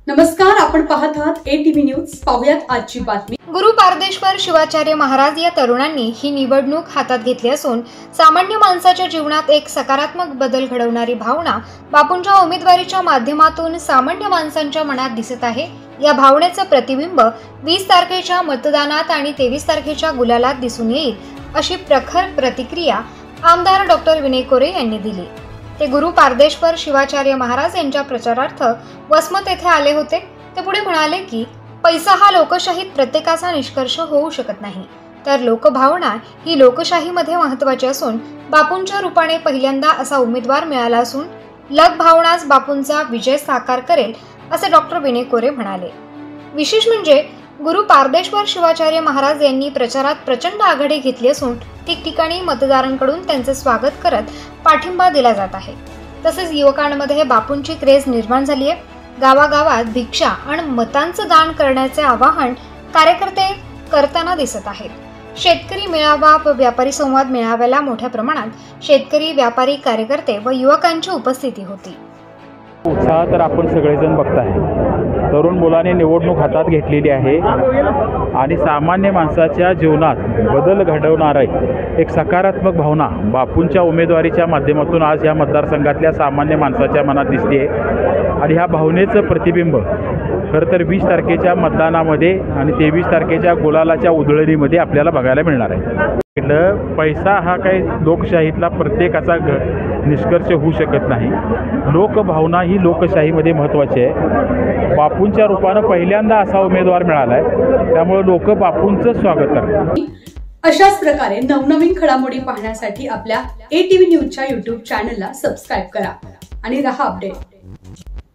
नमस्कार, आपण पाहत आहात ATV न्यूज। पाहूयात आजची बातमी। गुरु पारदेश्वर शिवाचार्य महाराज या तरुणांनी ही निवडणूक हातात घेतली असून सामान्य माणसाच्या जीवनात एक सकारात्मक बदल घडवणारी भावना बापूंच्या उमेदवारीच्या माध्यमातून सामान्य माणसांच्या मनात दिसत आहे। या भावनेचं प्रतिबिंब 20 तारखेच्या मतदानात आणि 23 तारखेच्या गुलालात दिसून येईल, अशी प्रखर प्रतिक्रिया आमदार डॉक्टर विनय कोरे यांनी दिली। ते गुरु पारदेश्वर शिवाचार्य महाराज यांच्या प्रचारार्थ वसमत येथे आले होते। ते पुढे म्हणाले की पैसा हा लोकशाहीत प्रत्येकाचा निष्कर्ष होऊ शकत नाही, तर लोकभावना ही लोकशाहीमध्ये महत्त्वाची असून बापूंच्या रूपाने पहिल्यांदा असा उमेदवार मिळाला असून लोकभावनाच बापूंचा विजय साकार करेल, असे डॉक्टर विनय कोरे म्हणाले। विशेष म्हणजे गुरु पारदेश्वर शिवाचार्य महाराज यांनी प्रचारात प्रचंड आघाडी घेतली असून ठिकठिकाणी मतदारांकडून त्यांचे स्वागत करत पाठिंबा दिला जात आहे। तसेच युवकांमध्ये बापूंची क्रेज निर्माण झाली आहे। गावागावात भिक्षा आणि मतांचं दान करण्याचे आवाहन कार्यकर्ते करताना दिसत आहेत। शेतकरी मेळावा व व्यापारी संवाद मेळाव्याला मोठ्या प्रमाणात शेतकरी, व्यापारी, कार्यकर्ते व युवकांची उपस्थिती होती। उत्साह तर आपण सगळेजण बघताय। तरुण मुलाने निवडणूक हातात घेतलेली आहे आणि सामान्य माणसाच्या जीवनात बदल घडवणारा एक सकारात्मक भावना बापूंच्या उमेदवारीच्या माध्यमातून आज या मतदारसंघातल्या सामान्य माणसाच्या मनात दिसते आणि ह्या भावनेचं प्रतिबिंब खरं तर 20 तारखेच्या मतदानामध्ये आणि 23 तारखेच्या गुलालाच्या उधळणीमध्ये आपल्याला बघायला मिळणार आहे। पैसा हा काही लोकशाहीतला प्रत्येकाचा निष्कर्ष होऊ शकत नाही। लोकभावना ही लोकशाहीमध्ये महत्त्वाची आहे। बापूंच्या रूपानं पहिल्यांदा असा उमेदवार मिळाला आहे, त्यामुळे लोक बापूंचं स्वागत करतात। अशाच प्रकारे नवनवीन घडामोडी पाहण्यासाठी आपल्या ATV न्यूजच्या YouTube चॅनलला सबस्क्राइब करा आणि रहा अपडेट।